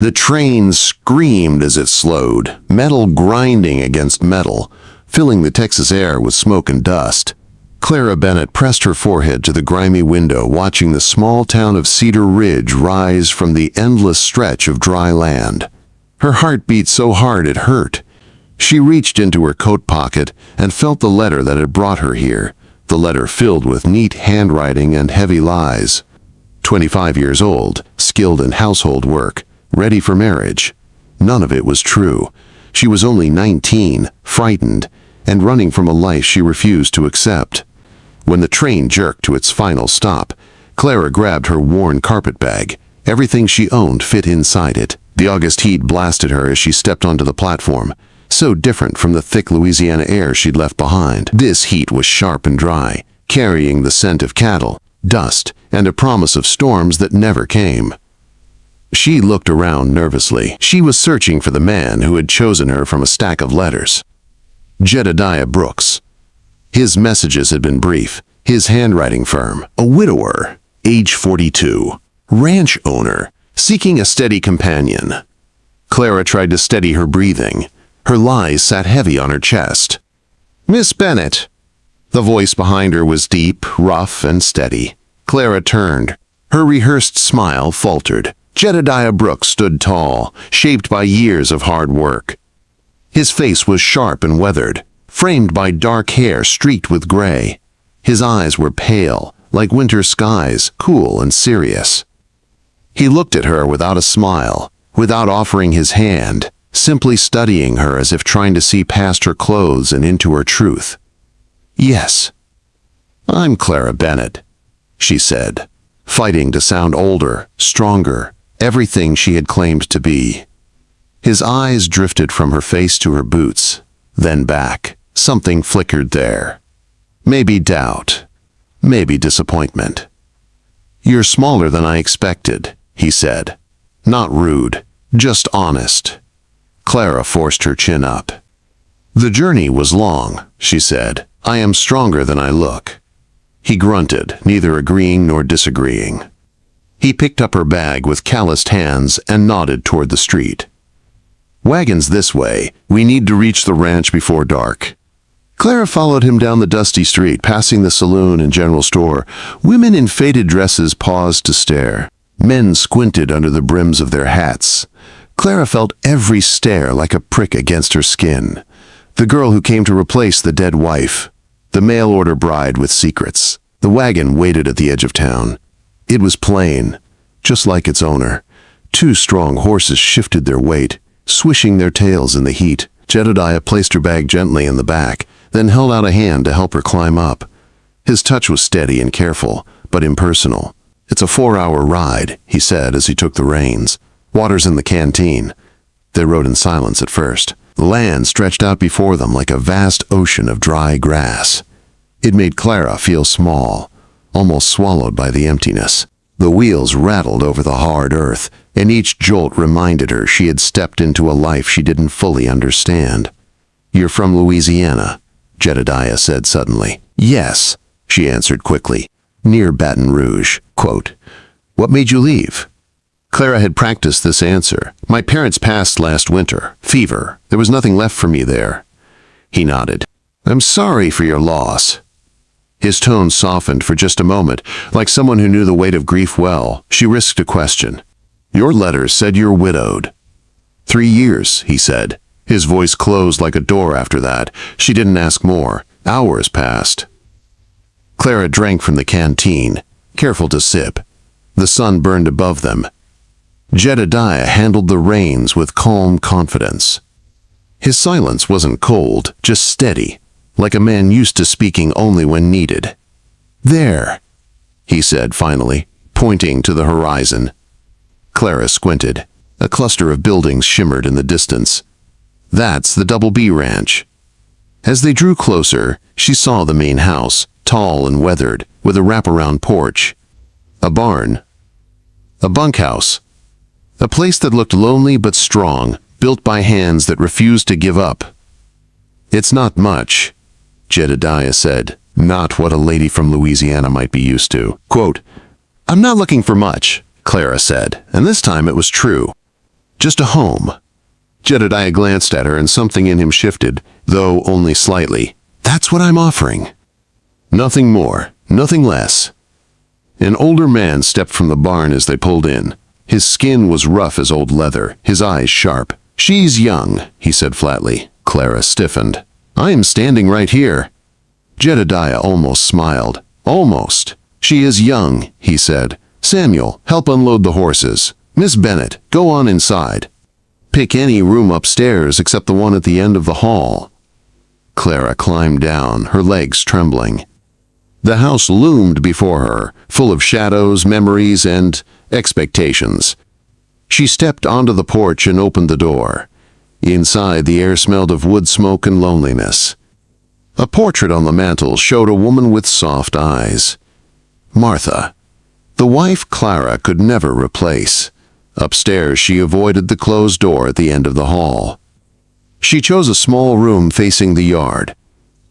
The train screamed as it slowed, metal grinding against metal, filling the Texas air with smoke and dust. Clara Bennett pressed her forehead to the grimy window, watching the small town of Cedar Ridge rise from the endless stretch of dry land. Her heart beat so hard it hurt. She reached into her coat pocket and felt the letter that had brought her here, the letter filled with neat handwriting and heavy lies. 25 years old, skilled in household work, ready for marriage. None of it was true. She was only 19, frightened, and running from a life she refused to accept. When the train jerked to its final stop, Clara grabbed her worn carpet bag. Everything she owned fit inside it. The August heat blasted her as she stepped onto the platform, so different from the thick Louisiana air she'd left behind. This heat was sharp and dry, carrying the scent of cattle, dust, and a promise of storms that never came. She looked around nervously. She was searching for the man who had chosen her from a stack of letters. Jedodiah Brooks. His messages had been brief. His handwriting firm. A widower, age 42. Ranch owner, seeking a steady companion. Clara tried to steady her breathing. Her lies sat heavy on her chest. "Miss Bennett." The voice behind her was deep, rough, and steady. Clara turned. Her rehearsed smile faltered. Jedodiah Brooks stood tall, shaped by years of hard work. His face was sharp and weathered, framed by dark hair streaked with gray. His eyes were pale, like winter skies, cool and serious. He looked at her without a smile, without offering his hand, simply studying her as if trying to see past her clothes and into her truth. "Yes, I'm Clara Bennett," she said, fighting to sound older, stronger, everything she had claimed to be. His eyes drifted from her face to her boots, then back. Something flickered there. Maybe doubt, maybe disappointment. "You're smaller than I expected," he said. Not rude, just honest. Clara forced her chin up. "The journey was long," she said. "I am stronger than I look." He grunted, neither agreeing nor disagreeing. He picked up her bag with calloused hands and nodded toward the street. "Wagons this way. We need to reach the ranch before dark." Clara followed him down the dusty street, passing the saloon and general store. Women in faded dresses paused to stare. Men squinted under the brims of their hats. Clara felt every stare like a prick against her skin. The girl who came to replace the dead wife. The mail-order bride with secrets. The wagon waited at the edge of town. It was plain, just like its owner. Two strong horses shifted their weight, swishing their tails in the heat. Jedodiah placed her bag gently in the back, then held out a hand to help her climb up. His touch was steady and careful, but impersonal. "It's a 4-hour ride," he said as he took the reins. "Water's in the canteen." They rode in silence at first. The land stretched out before them like a vast ocean of dry grass. It made Clara feel small, almost swallowed by the emptiness. The wheels rattled over the hard earth, and each jolt reminded her she had stepped into a life she didn't fully understand. "You're from Louisiana," Jedodiah said suddenly. "Yes," she answered quickly. "Near Baton Rouge." Quote, "What made you leave?" Clara had practiced this answer. "My parents passed last winter. Fever. There was nothing left for me there." He nodded. "I'm sorry for your loss." His tone softened for just a moment, like someone who knew the weight of grief well. She risked a question. "Your letter said you're widowed." 3 years, he said. His voice closed like a door after that. She didn't ask more. Hours passed. Clara drank from the canteen, careful to sip. The sun burned above them. Jedodiah handled the reins with calm confidence. His silence wasn't cold, just steady, like a man used to speaking only when needed. "There," he said finally, pointing to the horizon. Clara squinted. A cluster of buildings shimmered in the distance. "That's the Double B Ranch." As they drew closer, she saw the main house, tall and weathered, with a wraparound porch. A barn. A bunkhouse. A place that looked lonely but strong, built by hands that refused to give up. "It's not much," Jedodiah said, not what a lady from Louisiana might be used to. Quote, "I'm not looking for much," Clara said, and this time it was true. Just a home. Jedodiah glanced at her and something in him shifted, though only slightly. That's what I'm offering. Nothing more, nothing less. An older man stepped from the barn as they pulled in. His skin was rough as old leather, his eyes sharp. She's young, he said flatly. Clara stiffened. I am standing right here. Jedodiah almost smiled. Almost. She is young, he said. Samuel, help unload the horses. Miss Bennett, go on inside. Pick any room upstairs except the one at the end of the hall. Clara climbed down, her legs trembling. The house loomed before her, full of shadows, memories, and expectations. She stepped onto the porch and opened the door. Inside, the air smelled of wood smoke and loneliness. A portrait on the mantel showed a woman with soft eyes. Martha. The wife Clara could never replace. Upstairs, she avoided the closed door at the end of the hall. She chose a small room facing the yard.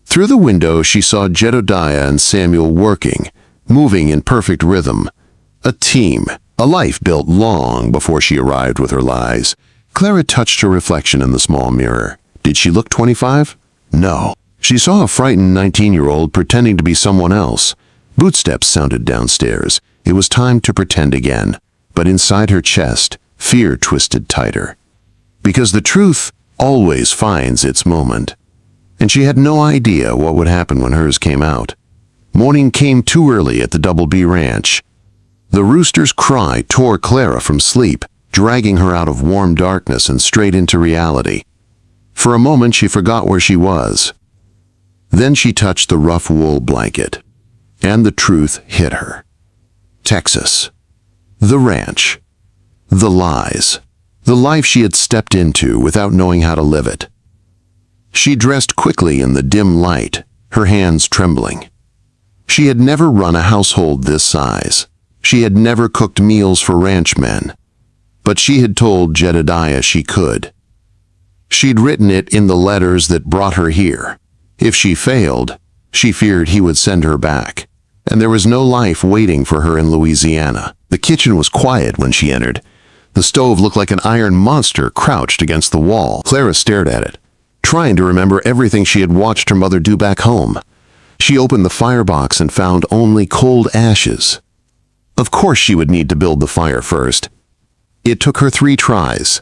Through the window, she saw Jedodiah and Samuel working, moving in perfect rhythm. A team, a life built long before she arrived with her lies. Clara touched her reflection in the small mirror. Did she look 25? No. She saw a frightened 19-year-old pretending to be someone else. Footsteps sounded downstairs. It was time to pretend again. But inside her chest, fear twisted tighter. Because the truth always finds its moment. And she had no idea what would happen when hers came out. Morning came too early at the Double B Ranch. The rooster's cry tore Clara from sleep, dragging her out of warm darkness and straight into reality. For a moment she forgot where she was. Then she touched the rough wool blanket, and the truth hit her. Texas. The ranch. The lies. The life she had stepped into without knowing how to live it. She dressed quickly in the dim light, her hands trembling. She had never run a household this size. She had never cooked meals for ranchmen. But she had told Jedodiah she could. She'd written it in the letters that brought her here. If she failed, she feared he would send her back. And there was no life waiting for her in Louisiana. The kitchen was quiet when she entered. The stove looked like an iron monster crouched against the wall. Clara stared at it, trying to remember everything she had watched her mother do back home. She opened the firebox and found only cold ashes. Of course she would need to build the fire first. It took her 3 tries.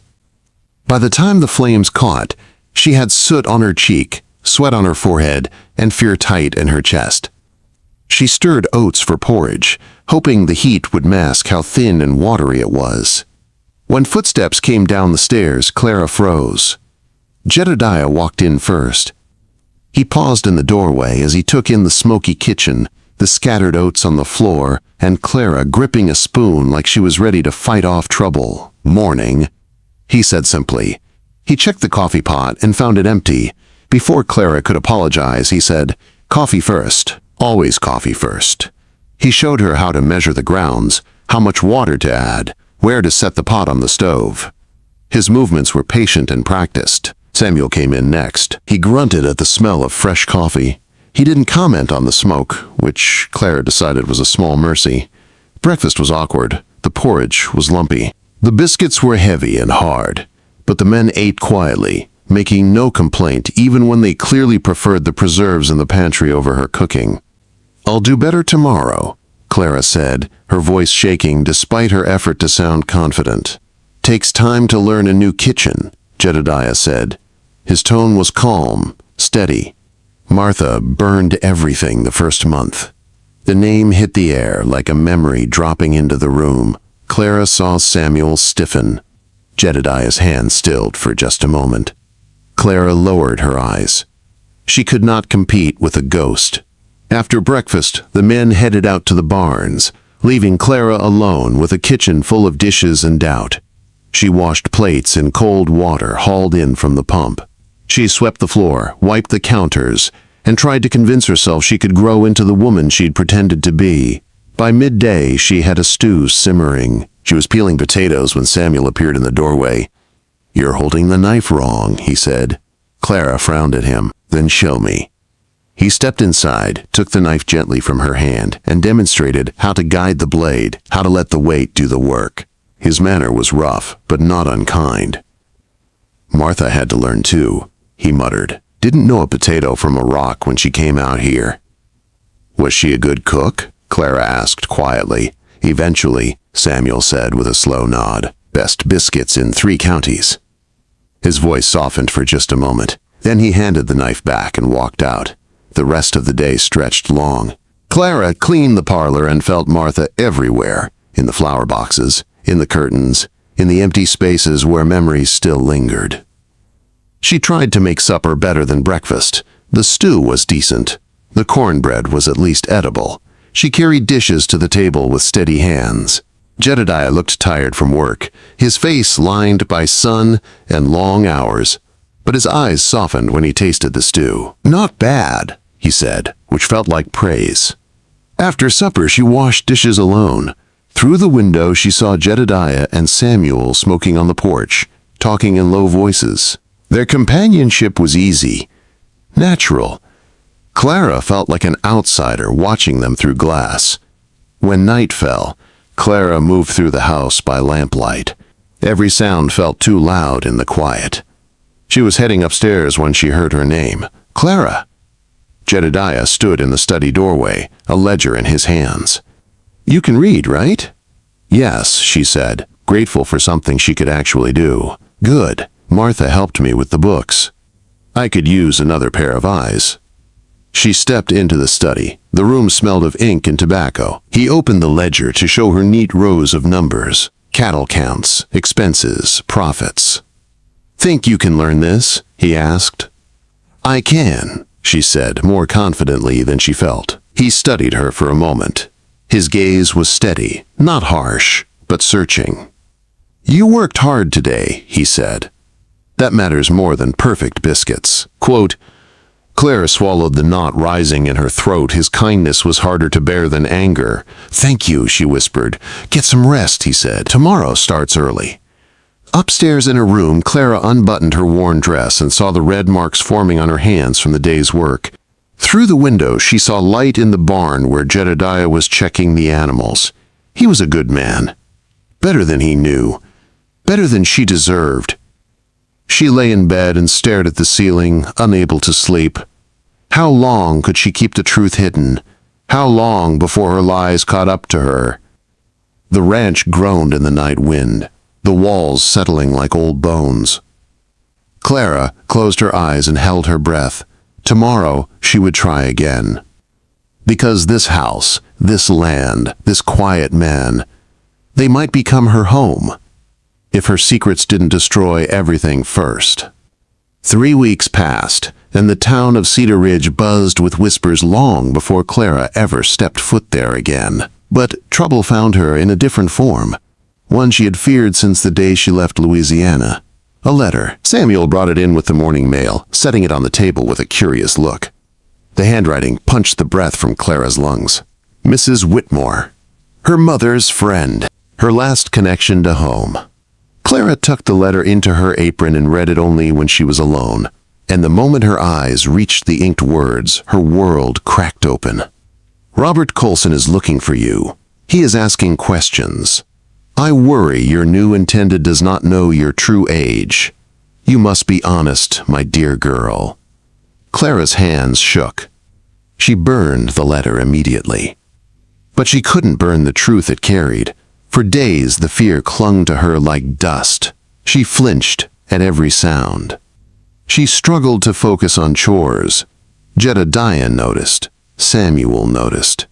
By the time the flames caught, she had soot on her cheek, sweat on her forehead, and fear tight in her chest. She stirred oats for porridge, hoping the heat would mask how thin and watery it was. When footsteps came down the stairs, Clara froze. Jedodiah walked in first. He paused in the doorway as he took in the smoky kitchen, the scattered oats on the floor, and Clara gripping a spoon like she was ready to fight off trouble. Morning, he said simply. He checked the coffee pot and found it empty. Before Clara could apologize, he said, "Coffee first. Always coffee first." He showed her how to measure the grounds, how much water to add, where to set the pot on the stove. His movements were patient and practiced. Samuel came in next. He grunted at the smell of fresh coffee. He didn't comment on the smoke, which Clara decided was a small mercy. Breakfast was awkward. The porridge was lumpy. The biscuits were heavy and hard, but the men ate quietly, making no complaint even when they clearly preferred the preserves in the pantry over her cooking. "I'll do better tomorrow," Clara said, her voice shaking despite her effort to sound confident. "Takes time to learn a new kitchen," Jedodiah said. His tone was calm, steady. Martha burned everything the first month. The name hit the air like a memory dropping into the room. Clara saw Samuel stiffen. Jedodiah's hand stilled for just a moment. Clara lowered her eyes. She could not compete with a ghost. After breakfast, the men headed out to the barns, leaving Clara alone with a kitchen full of dishes and doubt. She washed plates in cold water hauled in from the pump. She swept the floor, wiped the counters, and tried to convince herself she could grow into the woman she'd pretended to be. By midday, she had a stew simmering. She was peeling potatoes when Samuel appeared in the doorway. "You're holding the knife wrong," he said. Clara frowned at him. "Then show me." He stepped inside, took the knife gently from her hand, and demonstrated how to guide the blade, how to let the weight do the work. His manner was rough, but not unkind. "Martha had to learn too," he muttered. "Didn't know a potato from a rock when she came out here." "Was she a good cook?" Clara asked quietly. "Eventually," Samuel said with a slow nod. "Best biscuits in 3 counties." His voice softened for just a moment. Then he handed the knife back and walked out. The rest of the day stretched long. Clara cleaned the parlor and felt Martha everywhere, in the flower boxes, in the curtains, in the empty spaces where memories still lingered. She tried to make supper better than breakfast. The stew was decent. The cornbread was at least edible. She carried dishes to the table with steady hands. Jedodiah looked tired from work, his face lined by sun and long hours, but his eyes softened when he tasted the stew. "Not bad," he said, which felt like praise. After supper, she washed dishes alone. Through the window, she saw Jedodiah and Samuel smoking on the porch, talking in low voices. Their companionship was easy, natural. Clara felt like an outsider watching them through glass. When night fell, Clara moved through the house by lamplight. Every sound felt too loud in the quiet. She was heading upstairs when she heard her name. "Clara!" Jedodiah stood in the study doorway, a ledger in his hands. "You can read, right?" "Yes," she said, grateful for something she could actually do. "Good. Martha helped me with the books. I could use another pair of eyes." She stepped into the study. The room smelled of ink and tobacco. He opened the ledger to show her neat rows of numbers, cattle counts, expenses, profits. "Think you can learn this?" he asked. "I can," she said, more confidently than she felt. He studied her for a moment. His gaze was steady, not harsh, but searching. "You worked hard today," he said. "That matters more than perfect biscuits." Quote, Clara swallowed the knot rising in her throat. His kindness was harder to bear than anger. "Thank you," she whispered. "Get some rest," he said. "Tomorrow starts early." Upstairs in her room, Clara unbuttoned her worn dress and saw the red marks forming on her hands from the day's work. Through the window, she saw light in the barn where Jedodiah was checking the animals. He was a good man. Better than he knew. Better than she deserved. She lay in bed and stared at the ceiling, unable to sleep. How long could she keep the truth hidden? How long before her lies caught up to her? The ranch groaned in the night wind, the walls settling like old bones. Clara closed her eyes and held her breath. Tomorrow she would try again. Because this house, this land, this quiet man, they might become her home, if her secrets didn't destroy everything first. 3 weeks passed, and the town of Cedar Ridge buzzed with whispers long before Clara ever stepped foot there again. But trouble found her in a different form, one she had feared since the day she left Louisiana. A letter. Samuel brought it in with the morning mail, setting it on the table with a curious look. The handwriting punched the breath from Clara's lungs. Mrs. Whitmore. Her mother's friend. Her last connection to home. Clara tucked the letter into her apron and read it only when she was alone. And the moment her eyes reached the inked words, her world cracked open. "Robert Colson is looking for you. He is asking questions. I worry your new intended does not know your true age. You must be honest, my dear girl." Clara's hands shook. She burned the letter immediately. But she couldn't burn the truth it carried. For days the fear clung to her like dust. She flinched at every sound. She struggled to focus on chores. Jedodiah noticed. Samuel noticed.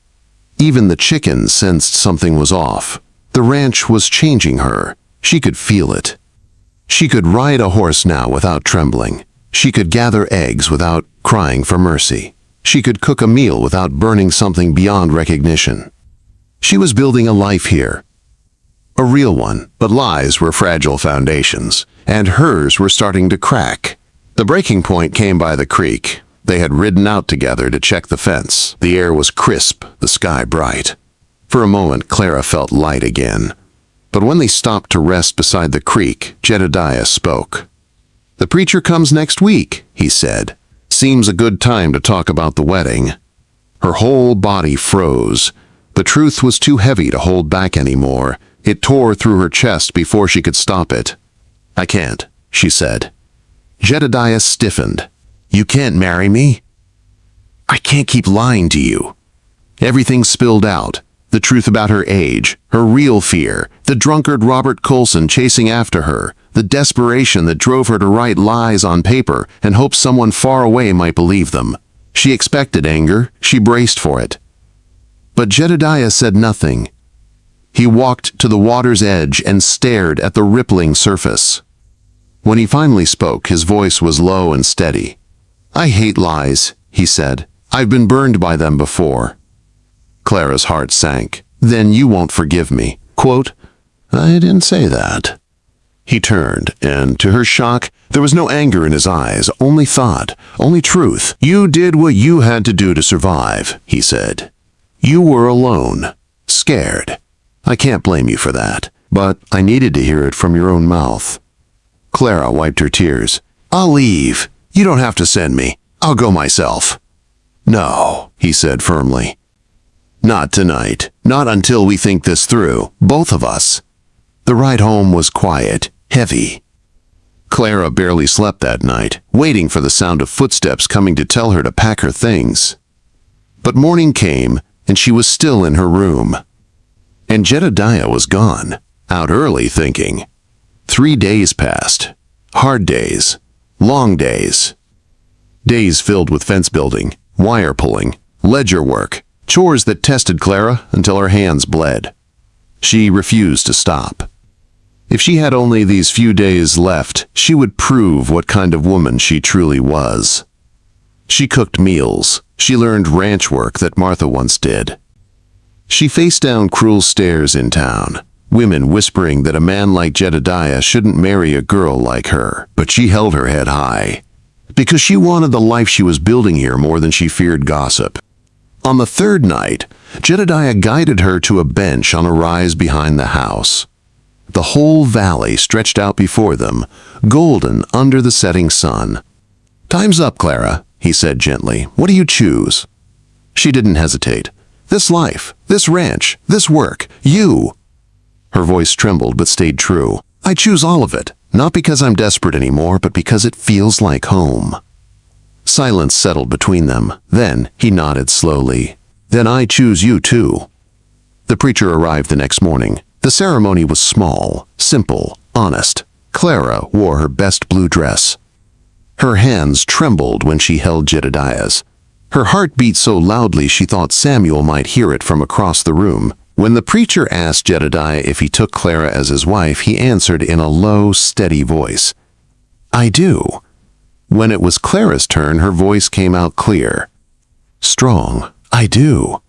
Even the chickens sensed something was off. The ranch was changing her. She could feel it. She could ride a horse now without trembling. She could gather eggs without crying for mercy. She could cook a meal without burning something beyond recognition. She was building a life here. A real one, but lies were fragile foundations, and hers were starting to crack. The breaking point came by the creek. They had ridden out together to check the fence. The air was crisp, the sky bright. For a moment, Clara felt light again. But when they stopped to rest beside the creek, Jedodiah spoke. "The preacher comes next week," he said. "Seems a good time to talk about the wedding." Her whole body froze. The truth was too heavy to hold back anymore. It tore through her chest before she could stop it. "I can't," she said. Jedodiah stiffened. "You can't marry me? I can't keep lying to you." Everything spilled out. The truth about her age, her real fear, the drunkard Robert Coulson chasing after her, the desperation that drove her to write lies on paper and hope someone far away might believe them. She expected anger. She braced for it. But Jedodiah said nothing. He walked to the water's edge and stared at the rippling surface. When he finally spoke, his voice was low and steady. "I hate lies," he said. "I've been burned by them before." Clara's heart sank. "Then you won't forgive me." Quote, "I didn't say that." He turned, and to her shock, there was no anger in his eyes, only thought, only truth. "You did what you had to do to survive," he said. "You were alone, scared. I can't blame you for that, but I needed to hear it from your own mouth." Clara wiped her tears. "I'll leave. You don't have to send me. I'll go myself." "No," he said firmly. "Not tonight. Not until we think this through, both of us." The ride home was quiet, heavy. Clara barely slept that night, waiting for the sound of footsteps coming to tell her to pack her things. But morning came, and she was still in her room. And Jedodiah was gone, out early thinking. 3 days passed. Hard days. Long days. Days filled with fence building, wire pulling, ledger work, chores that tested Clara until her hands bled. She refused to stop. If she had only these few days left, she would prove what kind of woman she truly was. She cooked meals. She learned ranch work that Martha once did. She faced down cruel stares in town, women whispering that a man like Jedodiah shouldn't marry a girl like her. But she held her head high, because she wanted the life she was building here more than she feared gossip. On the third night, Jedodiah guided her to a bench on a rise behind the house. The whole valley stretched out before them, golden under the setting sun. "Time's up, Clara," he said gently. "What do you choose?" She didn't hesitate. "This life, this ranch, this work, you." Her voice trembled but stayed true. "I choose all of it, not because I'm desperate anymore, but because it feels like home." Silence settled between them. Then he nodded slowly. "Then I choose you too." The preacher arrived the next morning. The ceremony was small, simple, honest. Clara wore her best blue dress. Her hands trembled when she held Jedodiah's. Her heart beat so loudly she thought Samuel might hear it from across the room. When the preacher asked Jedodiah if he took Clara as his wife, he answered in a low, steady voice, "I do." When it was Clara's turn, her voice came out clear. Strong, "I do."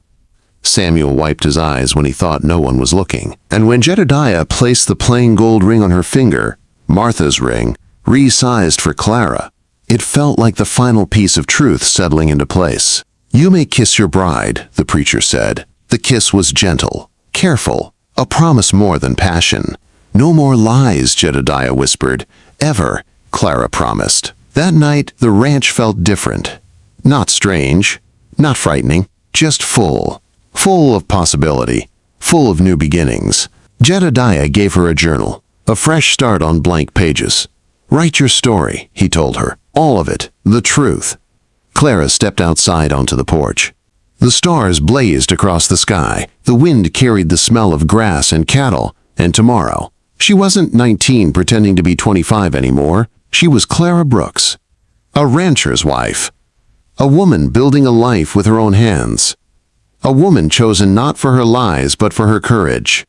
Samuel wiped his eyes when he thought no one was looking. And when Jedodiah placed the plain gold ring on her finger, Martha's ring, resized for Clara, it felt like the final piece of truth settling into place. "You may kiss your bride," the preacher said. The kiss was gentle, careful, a promise more than passion. "No more lies," Jedodiah whispered. "Ever," Clara promised. That night, the ranch felt different. Not strange, not frightening, just full. Full of possibility, full of new beginnings. Jedodiah gave her a journal, a fresh start on blank pages. "Write your story," he told her. "All of it, the truth." Clara stepped outside onto the porch. The stars blazed across the sky. The wind carried the smell of grass and cattle, and tomorrow. She wasn't 19 pretending to be 25 anymore. She was Clara Brooks, a rancher's wife. A woman building a life with her own hands. A woman chosen not for her lies but for her courage.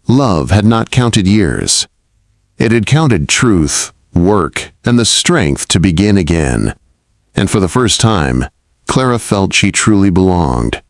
Love had not counted years. It had counted truth, work, and the strength to begin again. And for the first time, Clara felt she truly belonged.